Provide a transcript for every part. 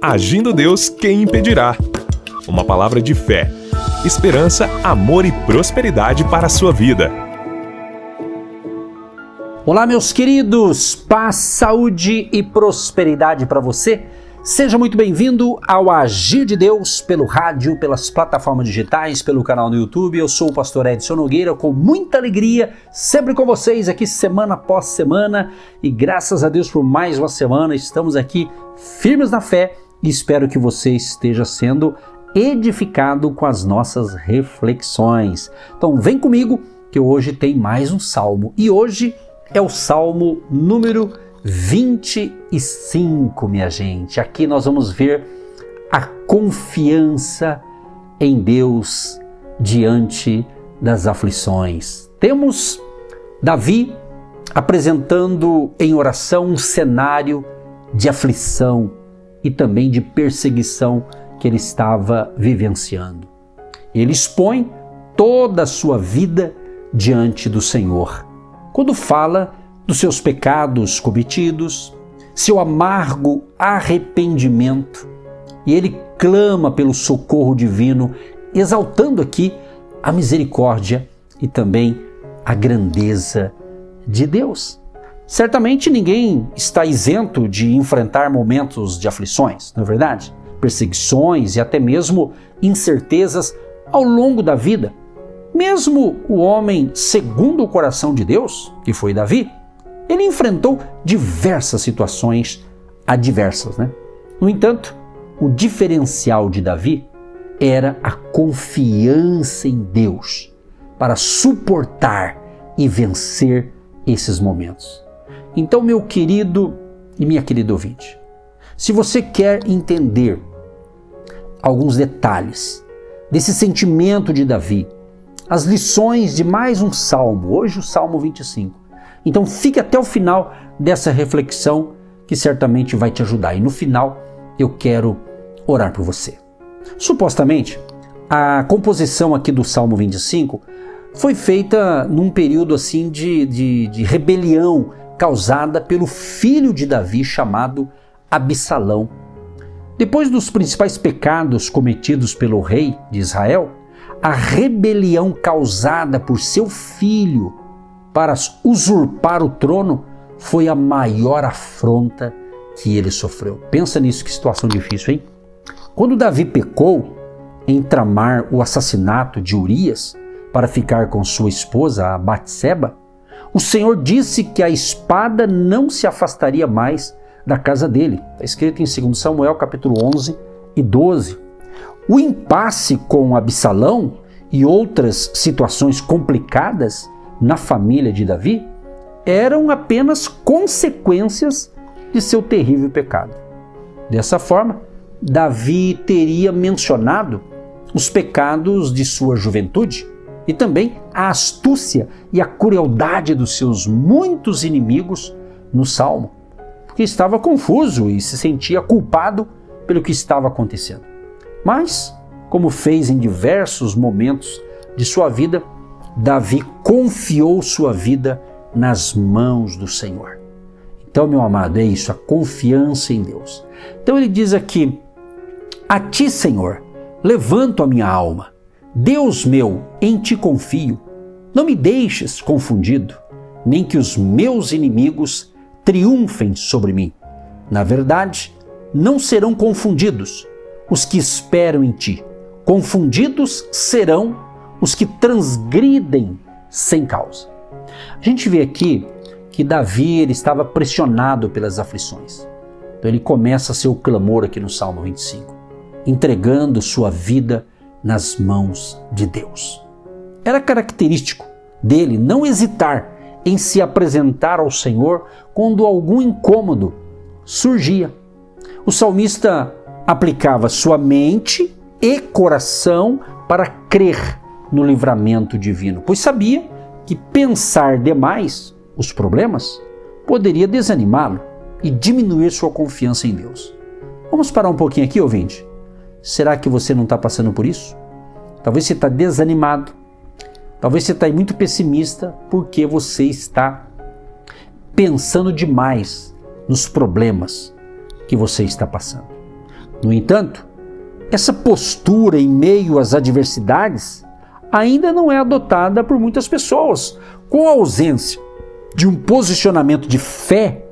Agindo Deus, quem impedirá? Uma palavra de fé, esperança, amor e prosperidade para a sua vida. Olá, meus queridos, paz, saúde e prosperidade para você. Seja muito bem-vindo ao Agir de Deus pelo rádio, pelas plataformas digitais, pelo canal no YouTube. Eu sou o pastor Edson Nogueira, com muita alegria, sempre com vocês aqui semana após semana. E graças a Deus por mais uma semana, estamos aqui firmes na fé e espero que você esteja sendo edificado com as nossas reflexões. Então vem comigo que hoje tem mais um salmo e hoje é o salmo número 25, minha gente. Aqui nós vamos ver a confiança em Deus diante das aflições. Temos Davi apresentando em oração um cenário de aflição e também de perseguição que ele estava vivenciando. Ele expõe toda a sua vida diante do Senhor. Quando fala dos seus pecados cometidos, seu amargo arrependimento, e ele clama pelo socorro divino, exaltando aqui a misericórdia e também a grandeza de Deus. Certamente ninguém está isento de enfrentar momentos de aflições, não é verdade? Perseguições e até mesmo incertezas ao longo da vida. Mesmo o homem segundo o coração de Deus, que foi Davi, ele enfrentou diversas situações adversas, né? No entanto, o diferencial de Davi era a confiança em Deus para suportar e vencer esses momentos. Então, meu querido e minha querida ouvinte, se você quer entender alguns detalhes desse sentimento de Davi, as lições de mais um salmo, hoje o Salmo 25, então fique até o final dessa reflexão que certamente vai te ajudar. E no final eu quero orar por você. Supostamente, a composição aqui do Salmo 25 foi feita num período assim de rebelião causada pelo filho de Davi chamado Absalão. Depois dos principais pecados cometidos pelo rei de Israel, a rebelião causada por seu filho para usurpar o trono foi a maior afronta que ele sofreu. Pensa nisso, que situação difícil, hein? Quando Davi pecou em tramar o assassinato de Urias para ficar com sua esposa, a Batseba, o Senhor disse que a espada não se afastaria mais da casa dele. Está escrito em 2 Samuel capítulo 11 e 12. O impasse com Absalão e outras situações complicadas na família de Davi eram apenas consequências de seu terrível pecado. Dessa forma, Davi teria mencionado os pecados de sua juventude e também a astúcia e a crueldade dos seus muitos inimigos no Salmo, porque estava confuso e se sentia culpado pelo que estava acontecendo. Mas, como fez em diversos momentos de sua vida, Davi confiou sua vida nas mãos do Senhor. Então, meu amado, é isso, a confiança em Deus. Então ele diz aqui: a ti, Senhor, levanto a minha alma. Deus meu, em ti confio. Não me deixes confundido, nem que os meus inimigos triunfem sobre mim. Na verdade, não serão confundidos os que esperam em ti. Confundidos serão os que transgridem sem causa. A gente vê aqui que Davi ele estava pressionado pelas aflições. Então ele começa seu clamor aqui no Salmo 25, entregando sua vida nas mãos de Deus. Era característico dele não hesitar em se apresentar ao Senhor quando algum incômodo surgia. O salmista aplicava sua mente e coração para crer no livramento divino, pois sabia que pensar demais os problemas poderia desanimá-lo e diminuir sua confiança em Deus. Vamos parar um pouquinho aqui, ouvinte? Será que você não está passando por isso? Talvez você está desanimado, talvez você está muito pessimista porque você está pensando demais nos problemas que você está passando. No entanto, essa postura em meio às adversidades ainda não é adotada por muitas pessoas. Com a ausência de um posicionamento de fé,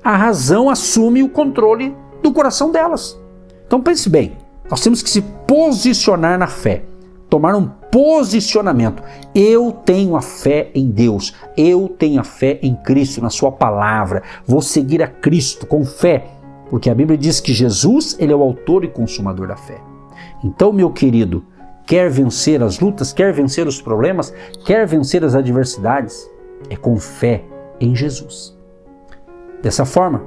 a razão assume o controle do coração delas. Então pense bem, nós temos que se posicionar na fé, tomar um posicionamento. Eu tenho a fé em Deus, eu tenho a fé em Cristo, na sua palavra, vou seguir a Cristo com fé, porque a Bíblia diz que Jesus, ele é o autor e consumador da fé. Então, meu querido, quer vencer as lutas, quer vencer os problemas, quer vencer as adversidades, é com fé em Jesus. Dessa forma,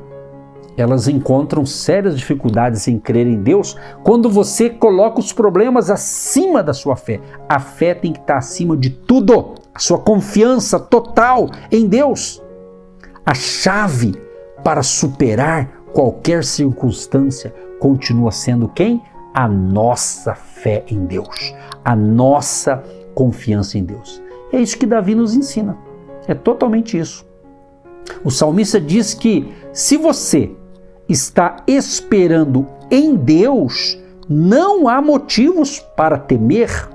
elas encontram sérias dificuldades em crer em Deus quando você coloca os problemas acima da sua fé. A fé tem que estar acima de tudo, a sua confiança total em Deus. A chave para superar qualquer circunstância continua sendo quem? A nossa fé em Deus, a nossa confiança em Deus. É isso que Davi nos ensina, é totalmente isso. O salmista diz que se você está esperando em Deus, não há motivos para temer,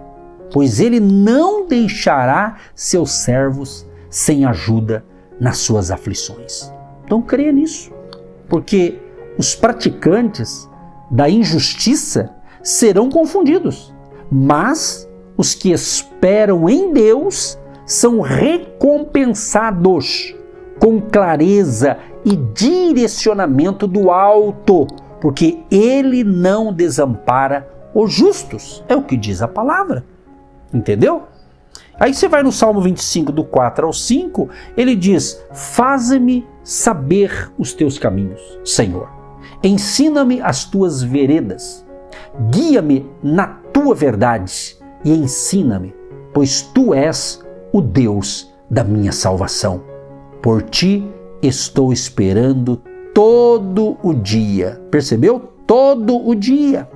pois Ele não deixará seus servos sem ajuda nas suas aflições. Então creia nisso, porque os praticantes da injustiça serão confundidos, mas os que esperam em Deus são recompensados com clareza e direcionamento do alto, porque Ele não desampara os justos, é o que diz a palavra, entendeu? Aí você vai no Salmo 25, do 4 ao 5, ele diz: faze-me saber os teus caminhos, Senhor, ensina-me as tuas veredas, guia-me na tua verdade e ensina-me, pois tu és o Deus da minha salvação. Por ti estou esperando todo o dia. Percebeu? Todo o dia.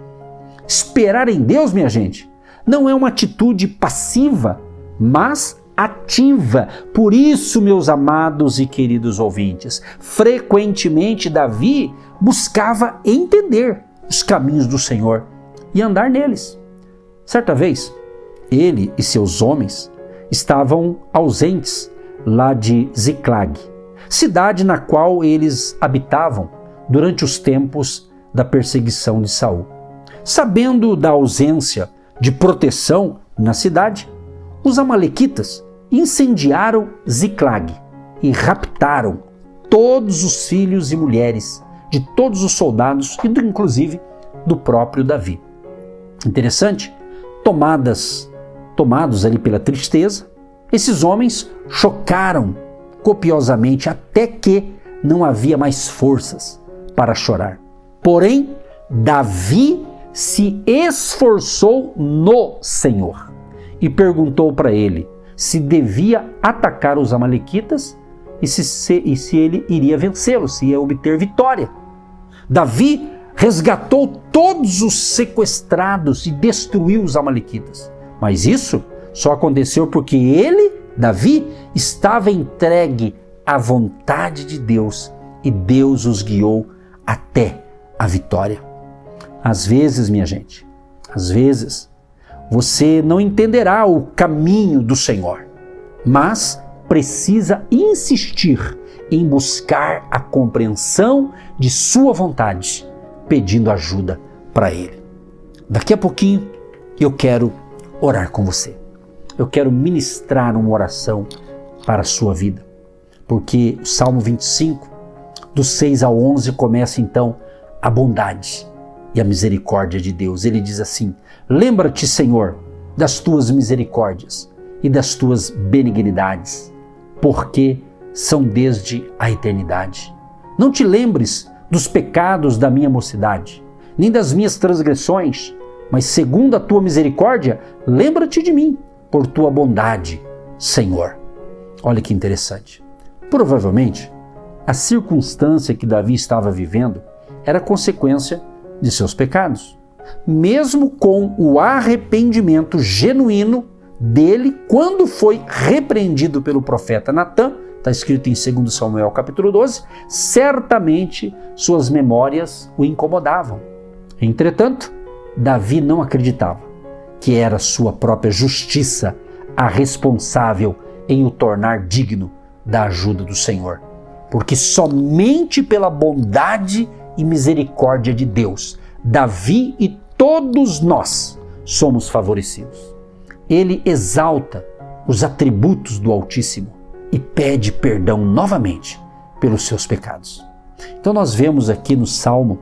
Esperar em Deus, minha gente, não é uma atitude passiva, mas ativa. Por isso, meus amados e queridos ouvintes, frequentemente Davi buscava entender os caminhos do Senhor e andar neles. Certa vez, ele e seus homens estavam ausentes lá de Ziclag, cidade na qual eles habitavam durante os tempos da perseguição de Saul. Sabendo da ausência de proteção na cidade, os amalequitas incendiaram Ziclag e raptaram todos os filhos e mulheres de todos os soldados e inclusive do próprio Davi. Interessante, tomados ali pela tristeza, esses homens chocaram copiosamente até que não havia mais forças para chorar. Porém, Davi se esforçou no Senhor e perguntou para ele se devia atacar os amalequitas e se ele iria vencê-los, se ia obter vitória. Davi resgatou todos os sequestrados e destruiu os amalequitas. Mas isso só aconteceu porque ele, Davi, estava entregue à vontade de Deus e Deus os guiou até a vitória. Às vezes, minha gente, às vezes você não entenderá o caminho do Senhor, mas precisa insistir em buscar a compreensão de sua vontade, pedindo ajuda para Ele. Daqui a pouquinho eu quero orar com você. Eu quero ministrar uma oração para a sua vida, porque o Salmo 25, do 6 ao 11, começa então a bondade e a misericórdia de Deus. Ele diz assim: lembra-te, Senhor, das tuas misericórdias e das tuas benignidades, porque são desde a eternidade. Não te lembres dos pecados da minha mocidade, nem das minhas transgressões, mas segundo a tua misericórdia, lembra-te de mim, por tua bondade, Senhor. Olha que interessante. Provavelmente, a circunstância que Davi estava vivendo era consequência de seus pecados. Mesmo com o arrependimento genuíno dele, quando foi repreendido pelo profeta Natã, está escrito em 2 Samuel capítulo 12, certamente suas memórias o incomodavam. Entretanto, Davi não acreditava que era sua própria justiça a responsável em o tornar digno da ajuda do Senhor, porque somente pela bondade e misericórdia de Deus, Davi e todos nós somos favorecidos. Ele exalta os atributos do Altíssimo e pede perdão novamente pelos seus pecados. Então nós vemos aqui no Salmo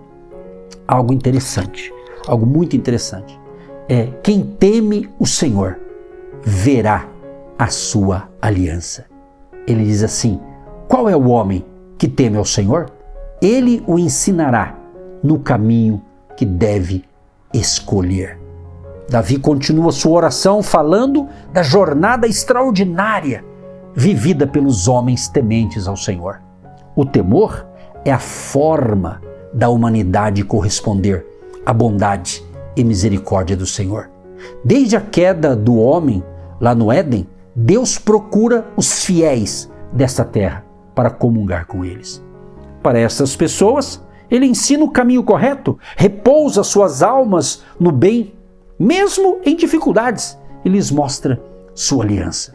algo interessante, algo muito interessante. Quem teme o Senhor verá a sua aliança. Ele diz assim: qual é o homem que teme ao Senhor? Ele o ensinará no caminho que deve escolher. Davi continua sua oração falando da jornada extraordinária vivida pelos homens tementes ao Senhor. O temor é a forma da humanidade corresponder à bondade e misericórdia do Senhor. Desde a queda do homem lá no Éden, Deus procura os fiéis desta terra para comungar com eles. Para essas pessoas, Ele ensina o caminho correto, repousa suas almas no bem, mesmo em dificuldades, e lhes mostra sua aliança.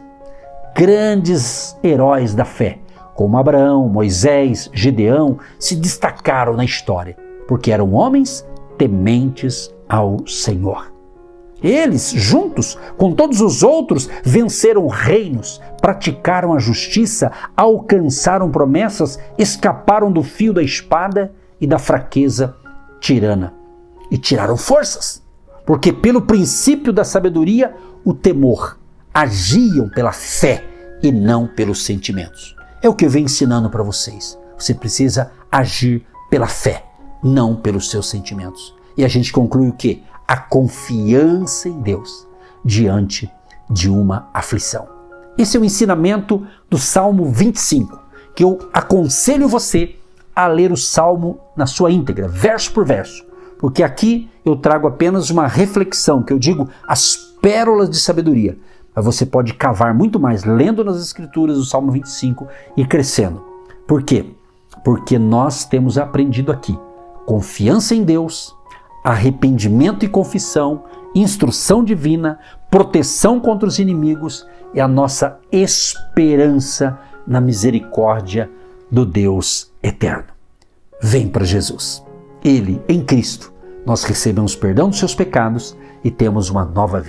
Grandes heróis da fé, como Abraão, Moisés, Gedeão, se destacaram na história, porque eram homens tementes ao Senhor. Eles, juntos com todos os outros, venceram reinos, praticaram a justiça, alcançaram promessas, escaparam do fio da espada e da fraqueza tirana. E tiraram forças, porque pelo princípio da sabedoria, o temor, agiam pela fé e não pelos sentimentos. É o que eu venho ensinando para vocês. Você precisa agir pela fé, não pelos seus sentimentos. E a gente conclui o quê? A confiança em Deus diante de uma aflição. Esse é o ensinamento do Salmo 25, que eu aconselho você a ler o Salmo na sua íntegra, verso por verso, porque aqui eu trago apenas uma reflexão, que eu digo as pérolas de sabedoria, mas você pode cavar muito mais lendo nas Escrituras o Salmo 25 e crescendo. Por quê? Porque nós temos aprendido aqui confiança em Deus, arrependimento e confissão, instrução divina, proteção contra os inimigos e a nossa esperança na misericórdia do Deus eterno. Vem para Jesus. Ele, em Cristo, nós recebemos perdão dos seus pecados e temos uma nova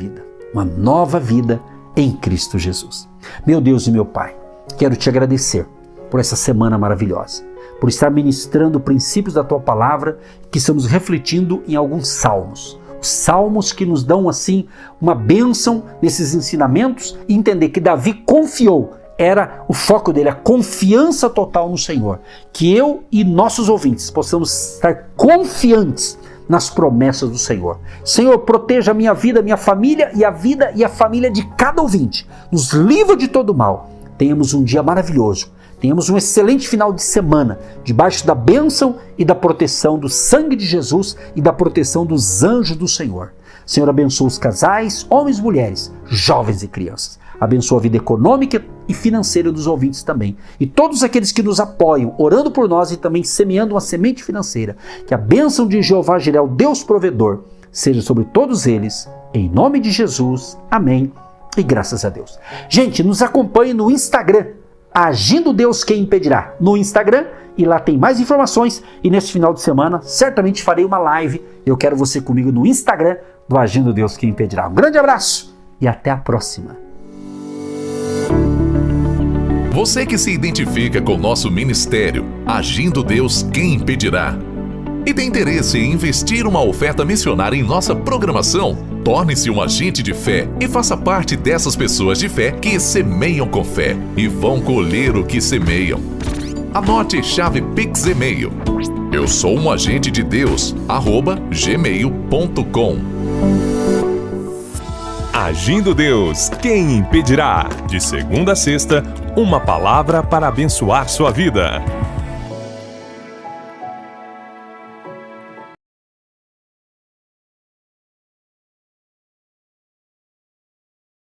vida em Cristo Jesus. Meu Deus e meu Pai, quero te agradecer por essa semana maravilhosa, por estar ministrando princípios da Tua Palavra, que estamos refletindo em alguns salmos. Salmos que nos dão assim uma bênção nesses ensinamentos e entender que Davi confiou, era o foco dele, a confiança total no Senhor. Que eu e nossos ouvintes possamos estar confiantes nas promessas do Senhor. Senhor, proteja a minha vida, minha família e a vida e a família de cada ouvinte. Nos livra de todo mal. Tenhamos um dia maravilhoso. Tenhamos um excelente final de semana, debaixo da bênção e da proteção do sangue de Jesus e da proteção dos anjos do Senhor. Senhor, abençoa os casais, homens e mulheres, jovens e crianças. Abençoa a vida econômica e financeira dos ouvintes também. E todos aqueles que nos apoiam, orando por nós e também semeando uma semente financeira. Que a bênção de Jeová Jireh, o Deus provedor, seja sobre todos eles. Em nome de Jesus. Amém. E graças a Deus. Gente, nos acompanhe no Instagram. Agindo Deus, quem impedirá? No Instagram, e lá tem mais informações. E nesse final de semana, certamente farei uma live. Eu quero você comigo no Instagram do Agindo Deus, quem impedirá. Um grande abraço e até a próxima. Você que se identifica com o nosso ministério, Agindo Deus, quem impedirá? E tem interesse em investir uma oferta missionária em nossa programação? Torne-se um agente de fé e faça parte dessas pessoas de fé que semeiam com fé e vão colher o que semeiam. Anote chave Pix e-mail. Eu sou um agente de Deus, @gmail.com. Agindo Deus, quem impedirá? De segunda a sexta, uma palavra para abençoar sua vida.